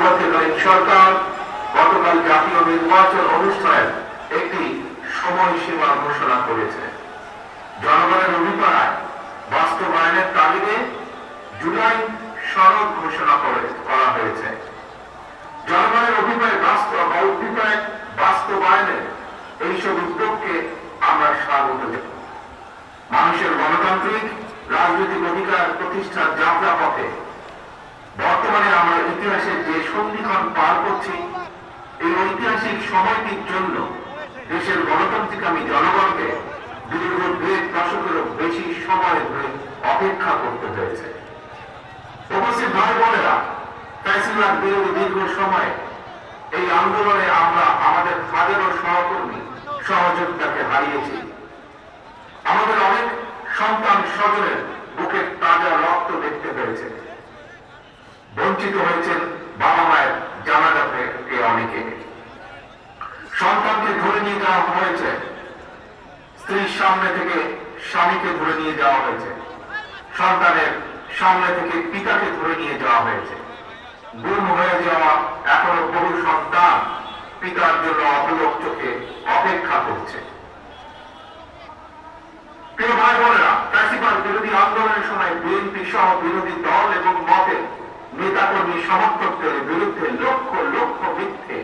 অন্তর্বর্তীকালীন সরকার গতকাল জাতীয় নির্বাচন অনুষ্ঠানের একটি সময়সীমা ঘোষণা করেছে। জনগণের অভিপ্রায় বাস্তবায়নের তাগিদে জুলাই সনদ ঘোষণা করা হয়েছে। জনগণের অভিপ্রায় বাস্তবায়নের এইসব উদ্যোগকে আমরা স্বাগত জানাই। মানুষের গণতান্ত্রিক রাজনৈতিক অধিকার প্রতিষ্ঠার যাত্রা পথে বর্তমানে আমরা ইতিহাসের যে সন্ধিক্ষণ পার করছি, এই ঐতিহাসিক সময়টির জন্য দেশের গণতান্ত্রিকামী জনগণকে দীর্ঘ 1.5 দশকেরও বেশি সময় ধরে অপেক্ষা করতে হয়েছে। উপস্থিত ভাই বোনেরা, ফ্যাসিবাদ বিরোধী দীর্ঘ সময় এই আন্দোলনে আমরা আমাদের হাজারো সহকর্মী সহযোগিতাকে হারিয়েছি। আমাদের অনেক সন্তান স্বজনের বুকে তাজা রক্ত দেখতে হয়েছে। বঞ্চিত হয়েছেন বাবা মায়ের জানাজা থেকে অনেকে। সন্তানকে ধরে নিয়ে যাওয়া হয়েছে, স্ত্রীর সামনে থেকে স্বামীকে ধরে নিয়ে যাওয়া হয়েছে, সন্তানের সামনে থেকে পিতাকে ধরে নিয়ে যাওয়া হয়েছে। গুম হয়ে যাওয়া এখনো বহু সন্তান পিতার জন্য অপলক চোখে অপেক্ষা করছে। প্রিয় ভাই বোনেরা, ফ্যাসিবাদ বিরোধী আন্দোলনের সময় বিএনপি সহ বিরোধী দল এবং মতের নেতাকর্মী সমর্থকদের বিরুদ্ধে লক্ষ লক্ষ মিথ্যে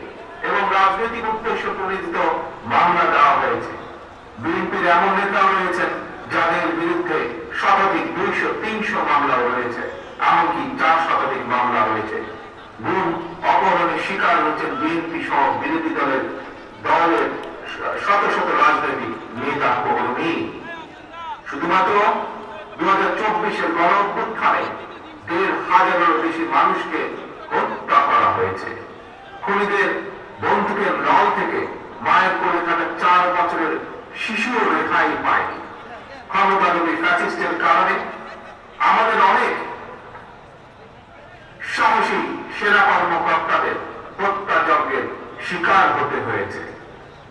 এবং রাজনৈতিক উদ্দেশ্য প্রণোদিত মামলা দেওয়া হয়েছে। বিএনপির এমন নেতাও রয়েছেন যাদের বিরুদ্ধে শতাধিক 200-300 মামলা রয়েছে, এমনকি 4 শতাধিক মামলা রয়েছে। গুম অপহরণের শিকার হচ্ছেন বিএনপি সহ বিরোধী দলের শত শত রাজনৈতিক নেতা কর্মী। শুধুমাত্র 2024-এর গণ অভ্যুত্থানে 1,500-এরও বেশি মানুষকে হত্যা করা হয়েছে। খুনিদের বন্দুকের নল থেকে মায়ের কোলে থাকা 4 বছরের শিশুও রেহাই পায়নি। ক্ষমতালোভী ফ্যাসিস্টের কারণে আমাদের অনেক সাহসী সেনা কর্মকর্তাদের হত্যাযজ্ঞের শিকার হতে হয়েছে।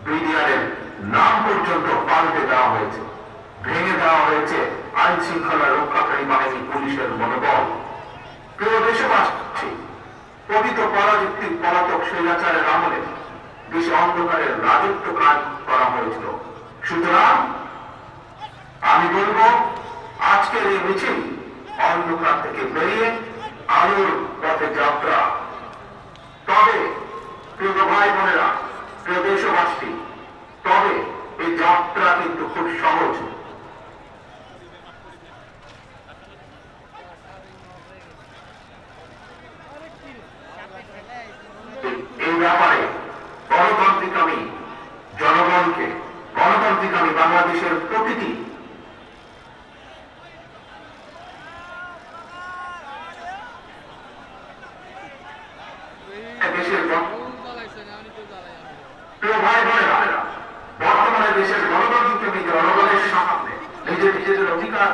বিডিআরের নাম পর্যন্ত পাল্টে দেওয়া হয়েছে, ভেঙে দেওয়া হয়েছে আইন শৃঙ্খলা রক্ষাকারী বাহিনী পুলিশের মনোবল। প্রিয় দেশবাসী, পতিত পরাযুক্তির পলাতক স্বৈরাচারের আমলে দেশে অন্ধকারের রাজত্ব কাজ করা হয়েছিল। সুতরাং আমি বলবো, আজকের এই মিছিল অন্ধকার থেকে বেরিয়ে আলোর পথে যাত্রা। তবে প্রিয় ভাই বোনেরা, প্রিয় দেশবাসী, তবে এই যাত্রা কিন্তু খুব সহজ। এই ব্যাপারে গণতান্ত্রিকামী জনগণকে, গণতান্ত্রিকামী বাংলাদেশের প্রতিটি প্রিয় ভাই বোনেরা, বর্তমানে দেশের গণতান্ত্রিকামী জনগণের সামনে নিজেদের অধিকার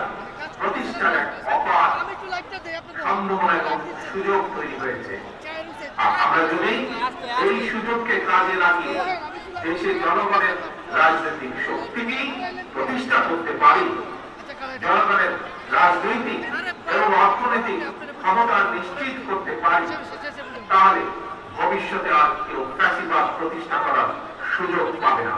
প্রতিষ্ঠার এক অপার সম্ভাবনা এবং সুযোগ তৈরি হয়েছে। আমরা যদি এই সুযোগকে কাজে লাগিয়ে দেশের জনগণের রাজনৈতিক শক্তিকে প্রতিষ্ঠা করতে পারি, জনগণের রাজনৈতিক এবং অর্থনৈতিক ক্ষমতা নিশ্চিত করতে পারি, তাহলে ভবিষ্যতে আর কেউ ফ্যাসিবাদ প্রতিষ্ঠা করার সুযোগ পাবে না।